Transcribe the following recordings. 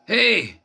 Hey,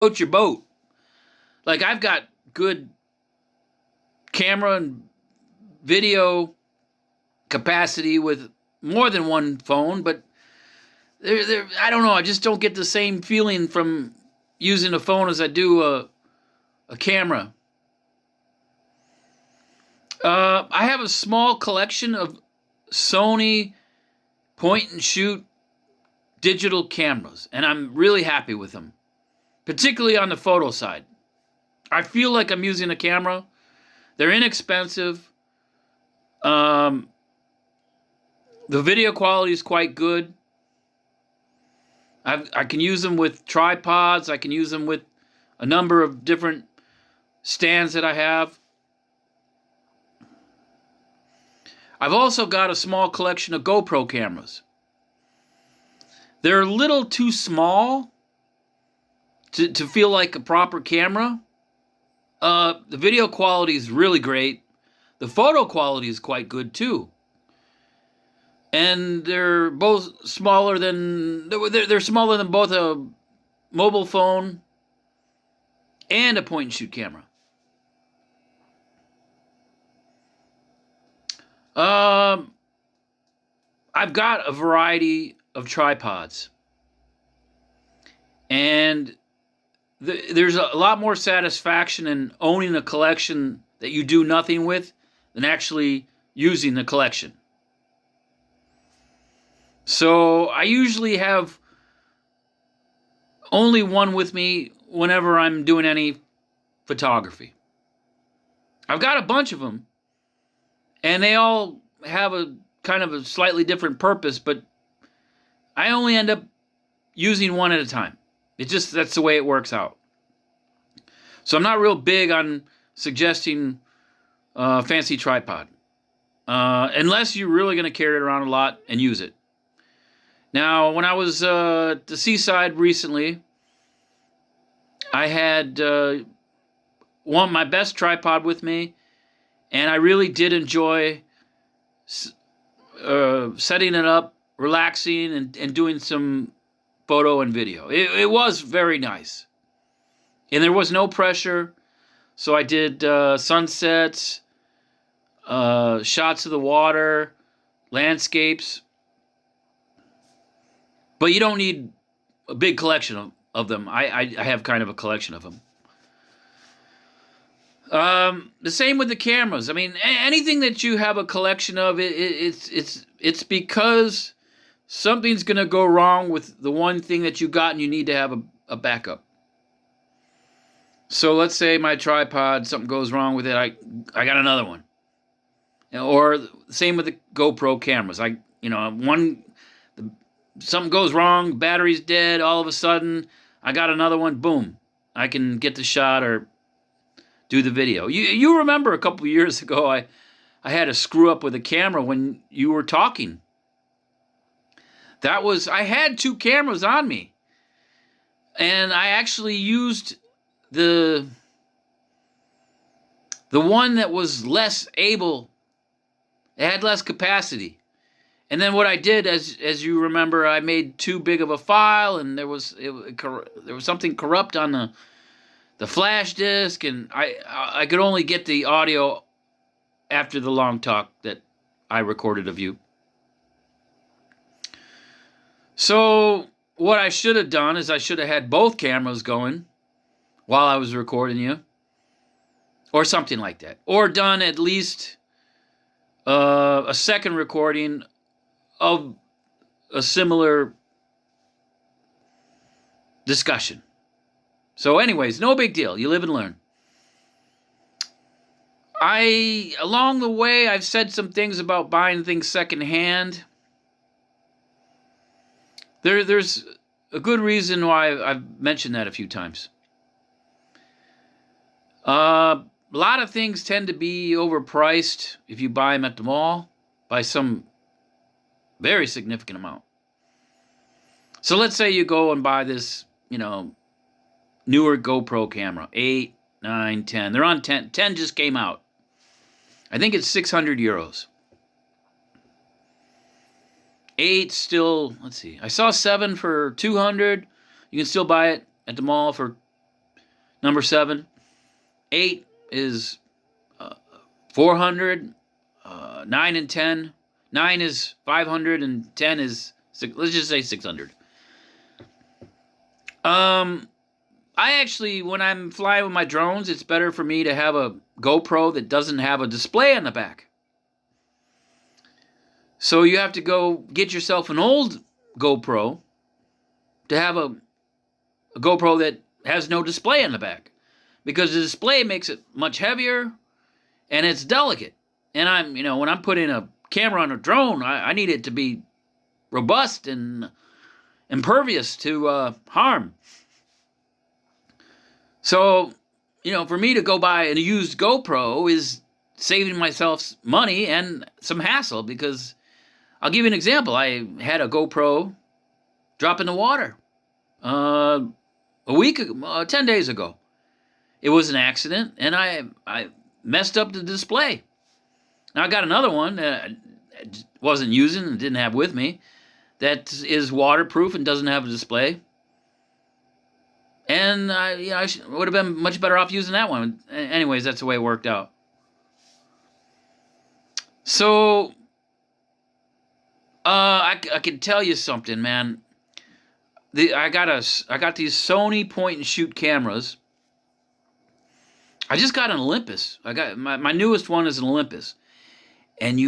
float your boat. Like I've got good camera and video capacity with more than one phone, but I don't know. I just don't get the same feeling from using a phone as I do a camera. I have a small collection of Sony point and shoot digital cameras, and I'm really happy with them, particularly on the photo side. I feel like I'm using a camera. They're inexpensive. Um, the video quality is quite good. I can use them with tripods. I can use them with a number of different stands that I have. I've also got a small collection of GoPro cameras. They're a little too small to feel like a proper camera. The video quality is really great. The photo quality is quite good too. And they're both smaller than they're smaller than both a mobile phone and a point and shoot camera. Um, I've got a variety of tripods, and there's a lot more satisfaction in owning a collection that you do nothing with than actually using the collection. So I usually have only one with me whenever I'm doing any photography. I've got a bunch of them, and they all have a kind of a slightly different purpose, but I only end up using one at a time. It just that's the way it works out. So I'm not real big on suggesting a fancy tripod, unless you're really going to carry it around a lot and use it. Now, when I was at the seaside recently, I had one my best tripod with me, and I really did enjoy setting it up, relaxing, and doing some photo and video. It was very nice, and there was no pressure. So I did sunsets, shots of the water, landscapes. But you don't need a big collection of of them. I have kind of a collection of them. The same with the cameras. I mean, anything that you have a collection of, it's because something's going to go wrong with the one thing that you got, and you need to have a backup. So let's say my tripod, something goes wrong with it. I got another one. Or same with the GoPro cameras. Something goes wrong, battery's dead. All of a sudden, I got another one. Boom, I can get the shot or do the video. You remember a couple of years ago, I had a screw up with a camera when you were talking. I had 2 cameras on me, and I actually used the one that was less able. It had less capacity. And then what I did, as you remember, I made too big of a file, and there was something corrupt on the flash disk, and I could only get the audio after the long talk that I recorded of you. So what I should have done is I should have had both cameras going while I was recording you, or something like that, or done at least a second recording of a similar discussion. So anyways, no big deal. You live and learn. Along the way, I've said some things about buying things secondhand. There's a good reason why I've mentioned that a few times. A lot of things tend to be overpriced if you buy them at the mall by some very significant amount. So let's say you go and buy this, newer GoPro camera, 8, 9, 10. They're on 10. 10 just came out. I think it's 600 euros. 8 still, let's see. I saw 7 for 200. You can still buy it at the mall for number 7. 8 is 400. 9 and 10. 9 is 500 and 10 is, let's just say 600. I actually, when I'm flying with my drones, it's better for me to have a GoPro that doesn't have a display on the back. So you have to go get yourself an old GoPro to have a GoPro that has no display on the back, because the display makes it much heavier and it's delicate. And when I'm putting a camera on a drone, I need it to be robust and impervious to harm. So, for me to go buy a used GoPro is saving myself money and some hassle, because I'll give you an example. I had a GoPro drop in the water a week ago, 10 days ago. It was an accident, and I messed up the display. Now I got another one that I wasn't using and didn't have with me that is waterproof and doesn't have a display. And I would have been much better off using that one. Anyways, that's the way it worked out. So, I can tell you something, man. I got these Sony point and shoot cameras. I just got an Olympus. I got my newest one is an Olympus, and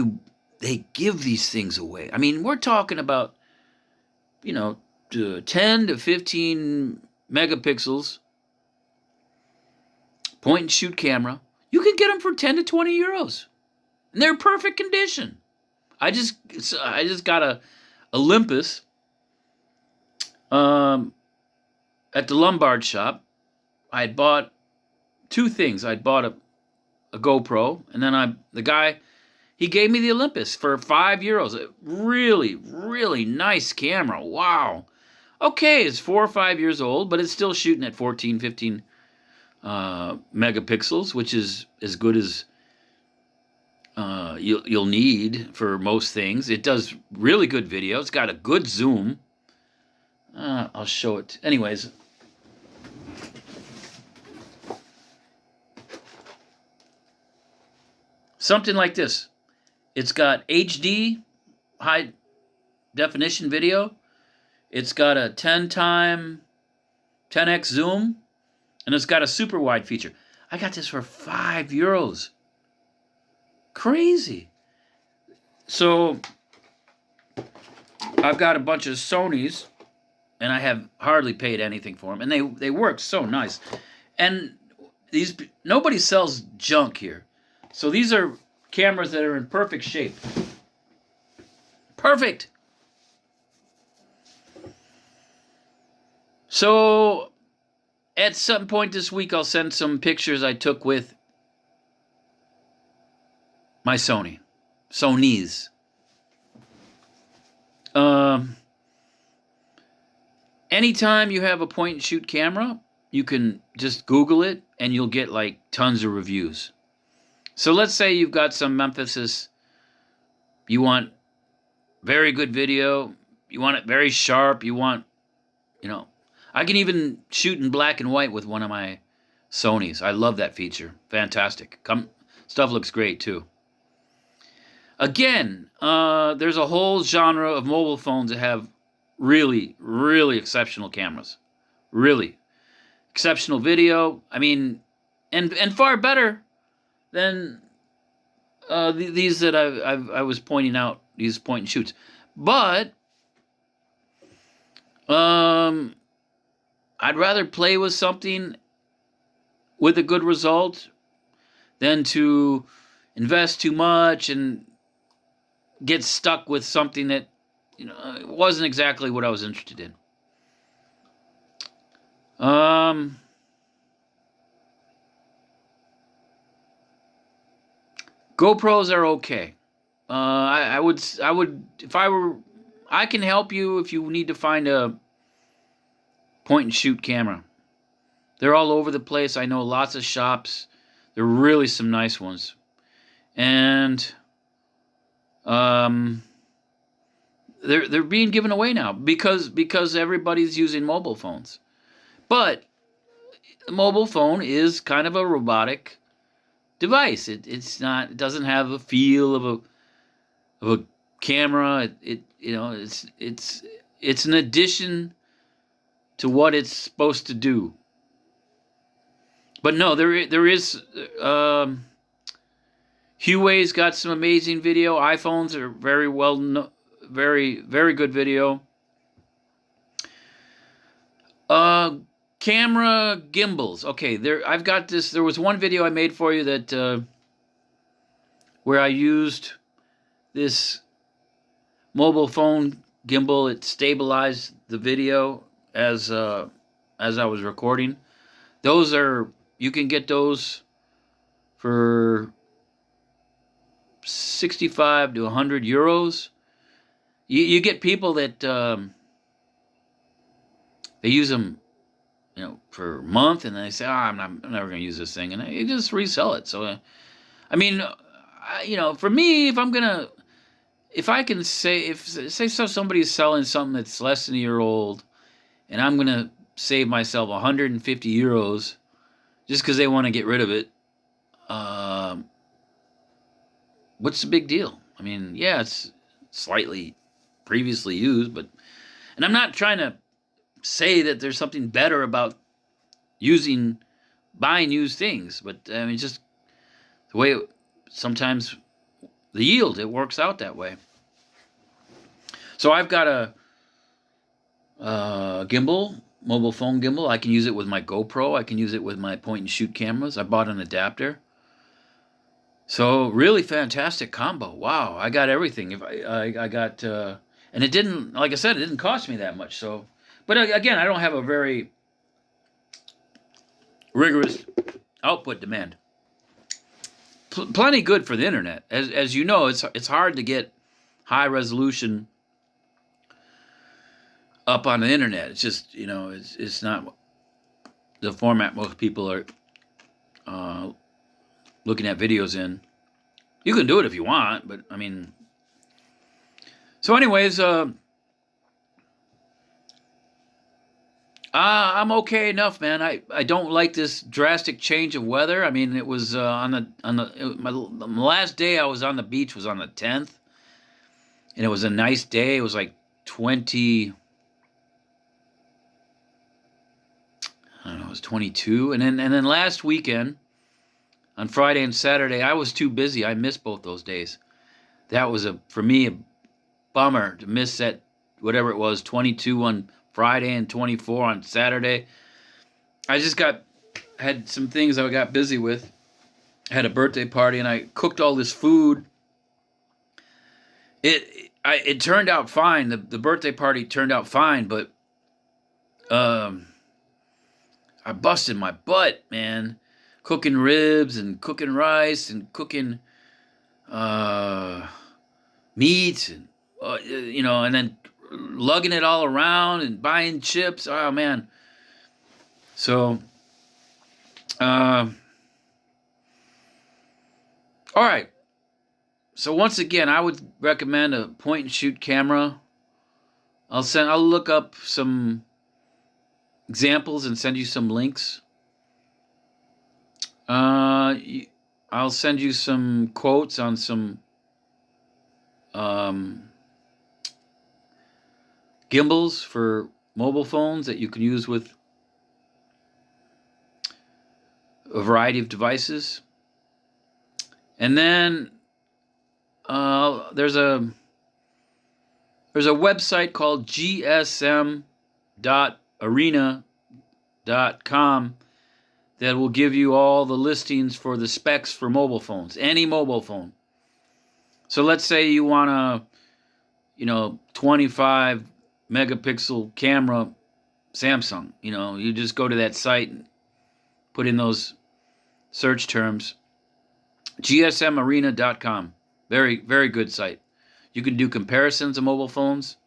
they give these things away. I mean, we're talking about 10 to 15 megapixels point and shoot camera. You can get them for 10 to 20 euros, and they're perfect condition. I just got a Olympus at the Lombard shop. I had bought 2 things. I'd bought a GoPro, and then the guy, he gave me the Olympus for 5 euros. A really, really nice camera. Wow. Okay, it's 4 or 5 years old, but it's still shooting at 14, 15 megapixels, which is as good as you'll need for most things. It does really good video. It's got a good zoom. I'll show it. Anyways. Something like this. It's got HD, high definition video. It's got a 10 time 10x zoom, and it's got a super wide feature. I got this for €5. Crazy. So I've got a bunch of Sonys, and I have hardly paid anything for them, and they work so nice. And nobody sells junk here. So these are cameras that are in perfect shape. Perfect. So at some point this week, I'll send some pictures I took with my Sonys. Anytime you have a point and shoot camera, you can just Google it and you'll get like tons of reviews. So let's say you've got some emphasis, you want very good video, you want it very sharp, you want, I can even shoot in black and white with one of my Sonys. I love that feature. Fantastic. Stuff looks great too. Again, there's a whole genre of mobile phones that have really, really exceptional cameras. Really. Exceptional video. I mean, and far better than these that I was pointing out, these point and shoots. But I'd rather play with something with a good result than to invest too much and get stuck with something that wasn't exactly what I was interested in. GoPros are okay. I would if I were, I can help you if you need to find a point and shoot camera. They're all over the place. I know lots of shops. There are really some nice ones. And they're being given away now because everybody's using mobile phones. But the mobile phone is kind of a robotic device. It doesn't have a feel of a camera. It's an addition to what it's supposed to do. But no, there is Huawei's got some amazing video. iPhones are very very, very good video. Camera gimbals. Okay, I've got this. There was one video I made for you that where I used this mobile phone gimbal. It stabilized the video as I was recording. You can get those for 65 to 100 euros. You get people that they use them, for a month, and they say, I'm never going to use this thing, and they just resell it. So, I mean, for me, if I can say, say somebody's selling something that's less than a year old, and I'm going to save myself 150 euros just because they want to get rid of it, what's the big deal? I mean, yeah, it's slightly previously used, and I'm not trying to say that there's something better about buying used things, but I mean, just the way sometimes the yield, it works out that way. So I've got a gimbal, mobile phone gimbal. I can use it with my GoPro. I can use it with my point and shoot cameras. I bought an adapter. So really fantastic combo. Wow, I got everything. If I got, and it didn't, like I said, it didn't cost me that much. So, but again, I don't have a very rigorous output demand. Plenty good for the internet. As you know, it's hard to get high resolution up on the internet. It's just, it's not the format most people are looking at videos in. You can do it if you want, but I mean, so anyways, I'm okay enough, man. I don't like this drastic change of weather. I mean, it was my last day I was on the beach was on the 10th, and it was a nice day. It was like 20. was 22. And then last weekend, on Friday and Saturday, I was too busy. I missed both those days. That was, for me, a bummer to miss that, whatever it was, 22 on Friday and 24 on Saturday. I just had some things I got busy with. I had a birthday party, and I cooked all this food. It turned out fine. The birthday party turned out fine, but I busted my butt, man. Cooking ribs and cooking rice and cooking meat and and then lugging it all around and buying chips. Oh man. So all right. So once again, I would recommend a point and shoot camera. I'll look up some examples and send you some links. I'll send you some quotes on some gimbals for mobile phones that you can use with a variety of devices. And then there's a website called gsm.arena.com that will give you all the listings for the specs for mobile phones, any mobile phone. So let's say you want a 25 megapixel camera Samsung. You just go to that site and put in those search terms. gsmarena.com. Very, very good site. You can do comparisons of mobile phones.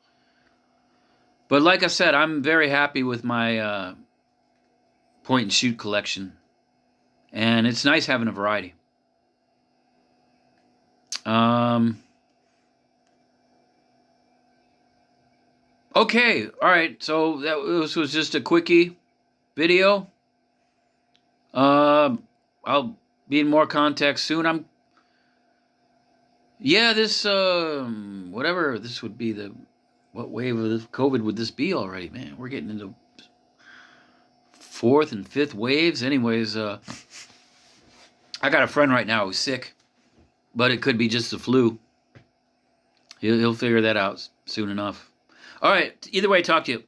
But like I said, I'm very happy with my point and shoot collection. And it's nice having a variety. Okay, all right. So this was just a quickie video. I'll be in more contact soon. This whatever this would be, what wave of COVID would this be already? Man, we're getting into 4th and 5th waves. Anyways, I got a friend right now who's sick, but it could be just the flu. He'll figure that out soon enough. All right. Either way, talk to you.